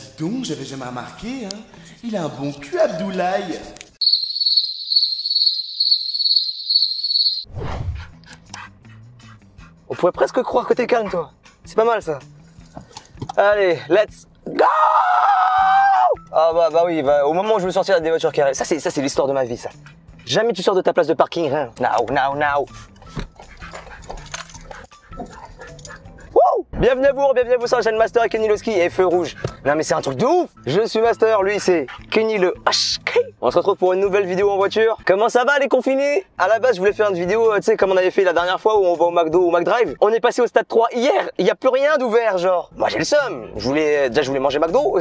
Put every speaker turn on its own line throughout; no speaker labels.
dis donc, j'avais jamais remarqué, hein. Il a un bon cul, Abdoulaye.
On pourrait presque croire que t'es calme, toi. C'est pas mal, ça. Allez, let's go! Ah bah oui, au moment où je veux sortir des voitures carrées. Ça, c'est l'histoire de ma vie, ça. Jamais tu sors de ta place de parking, rien. Now. Wouh! Bienvenue à vous sur la chaîne Master et Kenny le ski et feu rouge. Non mais c'est un truc de ouf! Je suis Master, lui c'est Kenny le HK. On se retrouve pour une nouvelle vidéo en voiture. Comment ça va les confinés? À la base je voulais faire une vidéo, tu sais comme on avait fait la dernière fois où on va au McDo ou au McDrive. On est passé au stade 3 hier, il n'y a plus rien d'ouvert genre. Moi j'ai le seum, je voulais manger McDo.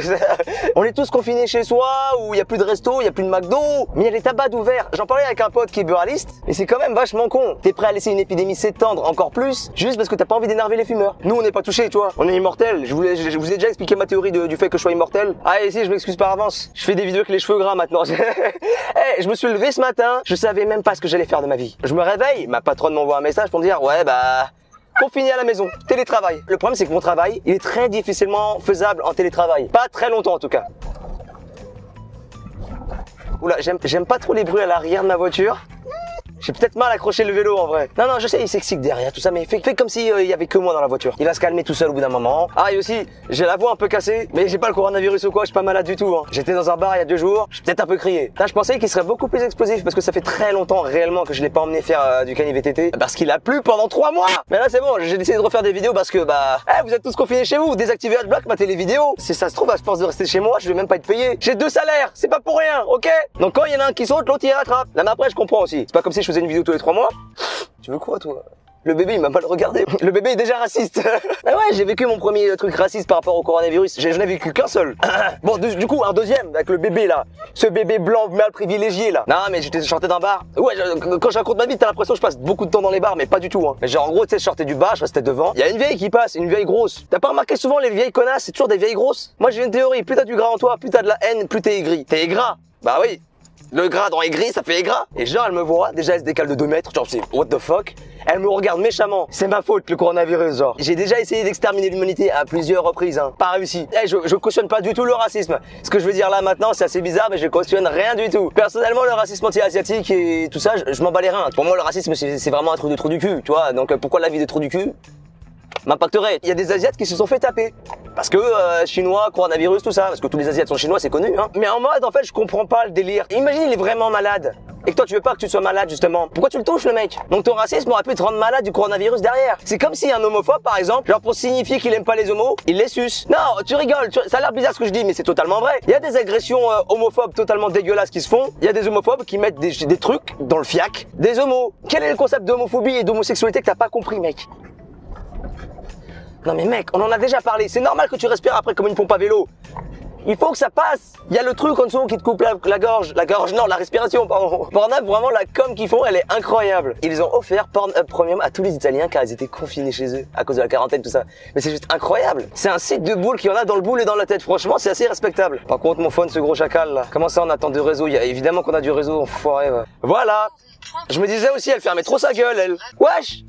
On est tous confinés chez soi, où il n'y a plus de resto, il n'y a plus de McDo, mais il y a les tabacs d'ouvert. J'en parlais avec un pote qui est buraliste, et c'est quand même vachement con. T'es prêt à laisser une épidémie s'étendre encore plus, juste parce que t'as pas envie d'énerver les fumeurs. Nous on n'est pas touchés, tu vois, on est immortels. Je vous ai déjà expliqué ma théorie du fait que je sois immortel. Ah et si, je m'excuse par avance. Je fais des vidéos avec les cheveux gras maintenant. Hey, je me suis levé ce matin, je savais même pas ce que j'allais faire de ma vie. Je me réveille, ma patronne m'envoie un message pour me dire ouais bah confiné à la maison, télétravail. Le problème c'est que mon travail, il est très difficilement faisable en télétravail. Pas très longtemps en tout cas. Oula, j'aime pas trop les bruits à l'arrière de ma voiture. J'ai peut-être mal accroché le vélo en vrai. Non, je sais, il s'excite derrière tout ça, mais fais comme si il y avait que moi dans la voiture. Il va se calmer tout seul au bout d'un moment. Ah, et aussi, j'ai la voix un peu cassée, mais j'ai pas le coronavirus ou quoi, je suis pas malade du tout. Hein. J'étais dans un bar il y a 2 jours, j'ai peut-être un peu crié. Là, je pensais qu'il serait beaucoup plus explosif parce que ça fait très longtemps réellement que je l'ai pas emmené faire du Kenny VTT parce qu'il a plu pendant 3 mois. Mais là, c'est bon, j'ai décidé de refaire des vidéos parce que vous êtes tous confinés chez vous, désactivez Adblock, matez les vidéos. Si ça se trouve, à force de rester chez moi, je vais même pas être payé. J'ai 2 salaires, c'est pas pour rien, ok? Donc quand il y en a un qui saute, l'autre il rattrape. Là, mais après, je comprends aussi. C'est pas comme si je faisais une vidéo tous les 3 mois. Tu veux quoi toi? Le bébé il m'a mal regardé. Le bébé est déjà raciste. Ah ouais, j'ai vécu mon premier truc raciste par rapport au coronavirus. Je n'ai vécu qu'un seul. Bon, du coup, un deuxième avec le bébé là. Ce bébé blanc mal privilégié là. Non mais j'étais sorti d'un bar. Ouais, quand je raconte ma vie, t'as l'impression que je passe beaucoup de temps dans les bars, mais pas du tout. Hein. Mais genre en gros, tu sais, je sortais du bar, je restais devant. Il y a une vieille qui passe, une vieille grosse. T'as pas remarqué souvent les vieilles connasses, c'est toujours des vieilles grosses? Moi j'ai une théorie, plus t'as du gras en toi, plus t'as de la haine, plus t'es aigri. T'es aigras. Bah oui. Le gras dans aigri, ça fait aigras. Et genre, elle me voit, déjà elle se décale de 2 mètres, genre c'est what the fuck. Elle me regarde méchamment. C'est ma faute, le coronavirus, genre. J'ai déjà essayé d'exterminer l'humanité à plusieurs reprises, hein. Pas réussi. Je cautionne pas du tout le racisme. Ce que je veux dire là maintenant, c'est assez bizarre, mais je cautionne rien du tout. Personnellement, le racisme anti-asiatique et tout ça, je m'en bats les reins. Pour moi, le racisme, c'est vraiment un truc de trou du cul, tu vois. Donc pourquoi la vie de trou du cul m'impacterait? Il y a des Asiates qui se sont fait taper. Parce que chinois, coronavirus, tout ça. Parce que tous les Asiates sont chinois, c'est connu, hein. Mais en mode, en fait, je comprends pas le délire. Imagine, il est vraiment malade. Et que toi, tu veux pas que tu sois malade, justement. Pourquoi tu le touches, le mec? Donc ton racisme aurait pu te rendre malade du coronavirus derrière. C'est comme si un homophobe, par exemple, genre pour signifier qu'il aime pas les homos, il les suce. Non, tu rigoles. Ça a l'air bizarre ce que je dis, mais c'est totalement vrai. Il y a des agressions homophobes totalement dégueulasses qui se font. Il y a des homophobes qui mettent des trucs dans le fiac des homos. Quel est le concept d'homophobie et d'homosexualité que t'as pas compris, mec? Non mais mec, on en a déjà parlé. C'est normal que tu respires après comme une pompe à vélo. Il faut que ça passe. Il y a le truc en dessous qui te coupe la gorge. La gorge, non, la respiration, pardon. Pornhub, vraiment, la com qu'ils font, elle est incroyable. Ils ont offert Pornhub Premium à tous les Italiens car ils étaient confinés chez eux à cause de la quarantaine, tout ça. Mais c'est juste incroyable. C'est un site de boules qui en a dans le boule et dans la tête. Franchement, c'est assez respectable. Par contre, mon phone, ce gros chacal là. Comment ça, on attend de réseau? Il y a évidemment qu'on a du réseau, enfoiré. Ouais. Voilà. Je me disais aussi, elle fermait trop sa gueule, elle. Wesh.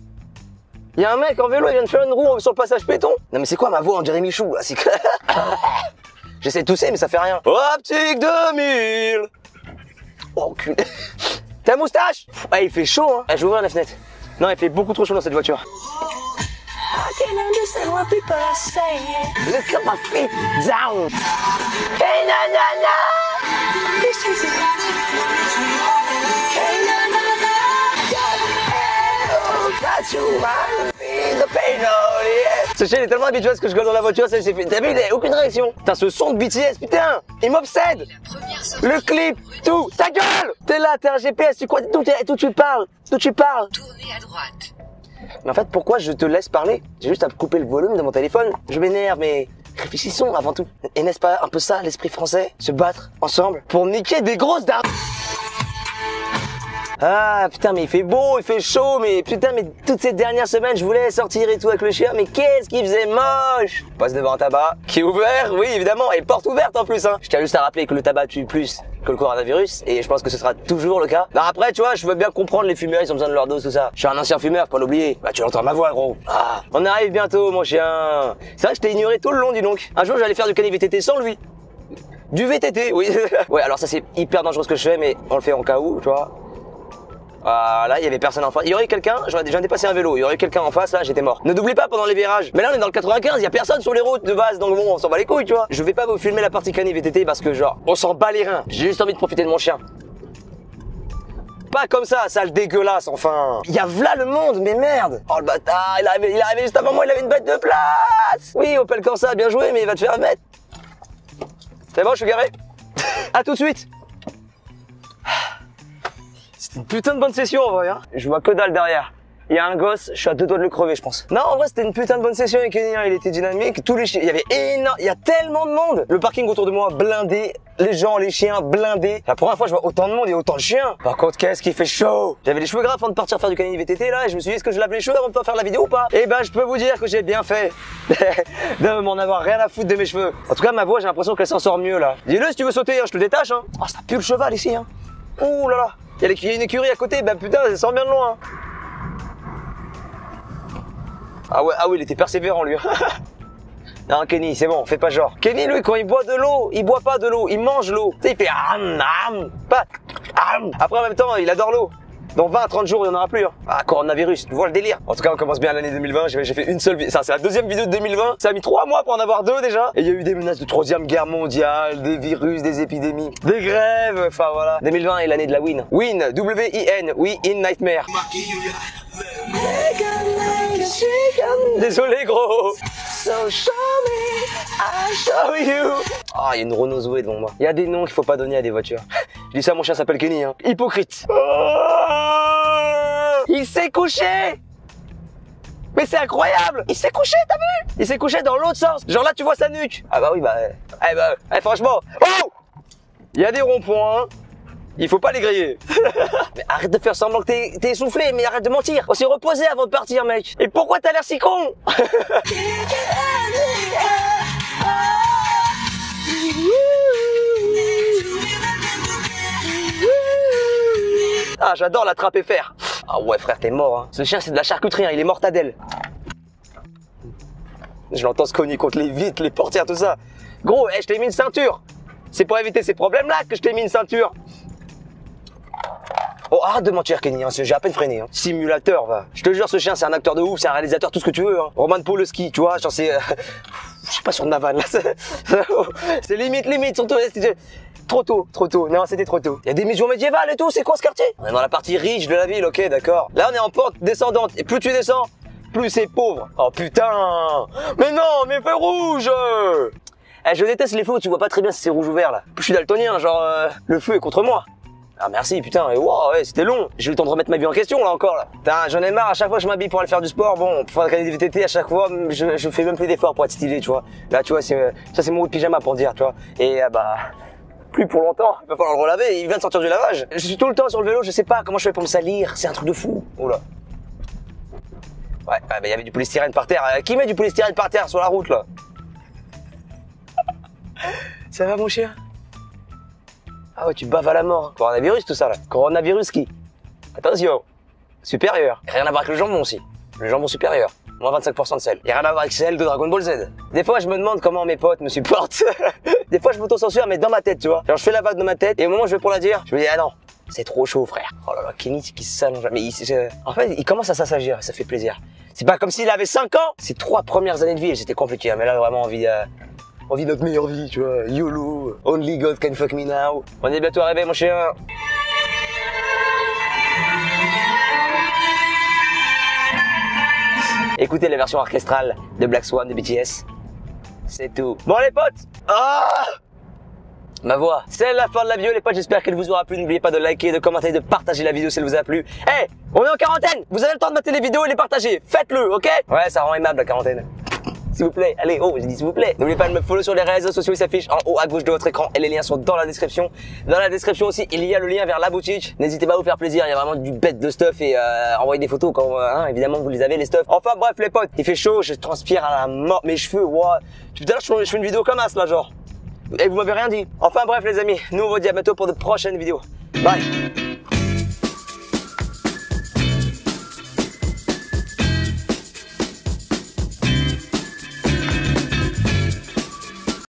Il y a un mec en vélo, il vient de faire une roue sur le passage péton. Non mais c'est quoi ma voix en Jérémy Chou là? C'est que... J'essaie de tousser mais ça fait rien. Optique 2000. Oh cul. Ta moustache? Ouais, il fait chaud hein. Je vais ouvrir la fenêtre. Non, il fait beaucoup trop chaud dans cette voiture. Look at my feet down. Hey nanana. Ce chien est tellement habitué à ce que je gueule dans la voiture, ça j'ai fait. T'as vu, il a aucune réaction. Putain, ce son de BTS, putain, il m'obsède. Le clip, tout. Ta gueule. T'es là, t'es un GPS, tu crois d'où tu parles? D'où tu parles?
Tournez à droite.
Mais en fait, pourquoi je te laisse parler? J'ai juste à couper le volume de mon téléphone. Je m'énerve, mais réfléchissons avant tout. Et n'est-ce pas un peu ça, l'esprit français? Se battre ensemble pour niquer des grosses dards. Ah putain mais il fait beau, il fait chaud, mais putain mais toutes ces dernières semaines je voulais sortir et tout avec le chien, mais qu'est-ce qu'il faisait moche. Je passe devant un tabac qui est ouvert, oui évidemment, et porte ouverte en plus hein. Je tiens juste à rappeler que le tabac tue plus que le coronavirus, et je pense que ce sera toujours le cas. Bah après, tu vois, je veux bien comprendre les fumeurs, ils ont besoin de leur dose, tout ça. Je suis un ancien fumeur, faut pas l'oublier. Bah tu entends ma voix, gros. Ah, on arrive bientôt, mon chien. C'est vrai que je t'ai ignoré tout le long, dis donc. Un jour, j'allais faire du cani VTT sans lui. Du VTT, oui. Ouais, alors ça c'est hyper dangereux ce que je fais, mais on le fait en cas où, tu vois. Voilà, il y avait personne en face. Il y aurait quelqu'un, j'aurais déjà dépassé un vélo, il y aurait quelqu'un en face, là, j'étais mort. Ne doublez pas pendant les virages. Mais là, on est dans le 95, il y a personne sur les routes de base, donc bon, on s'en bat les couilles, tu vois. Je vais pas vous filmer la partie cani VTT parce que genre, on s'en bat les reins. J'ai juste envie de profiter de mon chien. Pas comme ça, sale dégueulasse, enfin. Il y a v'là le monde, mais merde. Oh le bâtard, il est arrivé juste avant moi, il avait une bête de place. Oui, Opel Corsa, bien joué, mais il va te faire mettre. C'est bon, je suis garé. À tout de suite. C'était une putain de bonne session en vrai, hein. Je vois que dalle derrière. Il y a un gosse, je suis à deux doigts de le crever, je pense. Non, en vrai, c'était une putain de bonne session avec Kenny, il était dynamique. Tous les chiens, il y avait énorme, il y a tellement de monde. Le parking autour de moi, blindé. Les gens, les chiens, blindés. La première fois, je vois autant de monde et autant de chiens. Par contre, qu'est-ce qui fait chaud. J'avais les cheveux gras avant de partir faire du Cani VTT, là, et je me suis dit, est-ce que je lave les cheveux avant de pas faire la vidéo ou pas? Eh ben, je peux vous dire que j'ai bien fait de m'en avoir rien à foutre de mes cheveux. En tout cas, ma voix, j'ai l'impression qu'elle s'en sort mieux, là. Dis-le si tu veux sauter, hein, je te détache, hein. Oh, ça pue le cheval ici, hein. Ouh là là. Il y a une écurie à côté, bah putain, ça sent bien de loin. Ah ouais, il était persévérant lui. Non, Kenny, c'est bon, fais pas genre. Kenny, lui, quand il boit de l'eau, il boit pas de l'eau, il mange l'eau. Tu sais, il fait pas Après, en même temps, il adore l'eau. Dans 20 à 30 jours, il n'y en aura plus. Hein. Ah, coronavirus, tu vois le délire. En tout cas, on commence bien l'année 2020. J'ai fait une seule vidéo. Ça, c'est la deuxième vidéo de 2020. Ça a mis 3 mois pour en avoir 2 déjà. Et il y a eu des menaces de 3e guerre mondiale, des virus, des épidémies, des grèves. Enfin, voilà. 2020 est l'année de la win. Win, W-I-N, we in nightmare. Désolé, gros. So show me, I show you. Ah, il y a une Renault Zoé devant moi. Il y a des noms qu'il faut pas donner à des voitures. Je dis ça, mon chien s'appelle Kenny, hein. Hypocrite. Il s'est couché. Mais c'est incroyable. Il s'est couché, t'as vu? Il s'est couché dans l'autre sens. Genre là, tu vois sa nuque. Ah bah oui, bah... franchement... Oh, il y a des ronds-points. Il faut pas les griller. Mais arrête de faire semblant que t'es essoufflé, mais arrête de mentir. On s'est reposé avant de partir, mec. Et pourquoi t'as l'air si con? Ah, j'adore l'attraper faire. Ah ouais, frère, t'es mort, hein. Ce chien, c'est de la charcuterie, hein. Il est mortadelle. Je l'entends se cogner contre les vitres, les portières, tout ça. Gros, je t'ai mis une ceinture. C'est pour éviter ces problèmes-là que je t'ai mis une ceinture. Oh, arrête de mentir, Kenny, hein, j'ai à peine freiné. Hein. Simulateur, va. Je te jure, ce chien, c'est un acteur de ouf, c'est un réalisateur, tout ce que tu veux. Hein. Roman Polanski, tu vois, genre c'est... je suis pas sur Navan, là. C'est limite, surtout... Trop tôt. Non, c'était trop tôt. Il y a des maisons médiévales et tout, c'est quoi ce quartier? On est dans la partie riche de la ville, ok, d'accord. Là, on est en pente descendante, et plus tu descends, plus c'est pauvre. Oh putain. Mais non, mais feu rouge. Je déteste les feux où tu vois pas très bien si c'est rouge ou vert, là. Je suis daltonien, genre, le feu est contre moi. Ah merci putain, et wow, ouais, c'était long. J'ai eu le temps de remettre ma vie en question là encore là. Putain, j'en ai marre, à chaque fois que je m'habille pour aller faire du sport, bon, pour faire des VTT à chaque fois, je fais même plus d'efforts pour être stylé, tu vois. Là, tu vois, ça c'est mon haut de pyjama pour dire, tu vois. Et bah plus pour longtemps, il va falloir le relaver, il vient de sortir du lavage. Je suis tout le temps sur le vélo, je sais pas comment je fais pour me salir, c'est un truc de fou. Oula. Ouais, bah il y avait du polystyrène par terre. Qui met du polystyrène par terre sur la route là? Ça va mon chien? Ah ouais, tu baves à la mort. Coronavirus, tout ça, là. Coronavirus qui? Attention. Supérieur. Rien à voir avec le jambon aussi. Le jambon supérieur. Moins 25% de sel. Y a rien à voir avec celle de Dragon Ball Z. Des fois, je me demande comment mes potes me supportent. Des fois, je m'auto-censure, mais dans ma tête, tu vois. Genre, je fais la vague de ma tête, et au moment où je vais pour la dire, je me dis, ah non, c'est trop chaud, frère. Oh là là, Kenny qui s'allonge. Mais en fait, il commence à s'assagir, ça fait plaisir. C'est pas comme s'il avait 5 ans. Ces 3 premières années de vie, c'était compliqué. Hein, mais là, vraiment envie de notre meilleure vie, tu vois. YOLO, only God can fuck me now. On est bientôt arrivé, mon chien. Écoutez la version orchestrale de Black Swan de BTS. C'est tout. Bon, les potes. Ah, ma voix. C'est la fin de la vidéo, les potes. J'espère qu'elle vous aura plu. N'oubliez pas de liker, de commenter, de partager la vidéo si elle vous a plu. Hey, on est en quarantaine. Vous avez le temps de mater les vidéos et les partager. Faites-le, ok? Ouais, ça rend aimable la quarantaine. S'il vous plaît, allez, oh, j'ai dit s'il vous plaît. N'oubliez pas de me follow sur les réseaux sociaux, ils s'affichent en haut à gauche de votre écran et les liens sont dans la description. Dans la description aussi, il y a le lien vers la boutique. N'hésitez pas à vous faire plaisir, il y a vraiment du bête de stuff et envoyez des photos quand évidemment vous les avez les stuff. Enfin bref les potes, il fait chaud, je transpire à la mort, mes cheveux, wow. Tout à l'heure je fais une vidéo comme ça là genre. Et vous m'avez rien dit. Enfin bref les amis, nous on vous dit à bientôt pour de prochaines vidéos. Bye.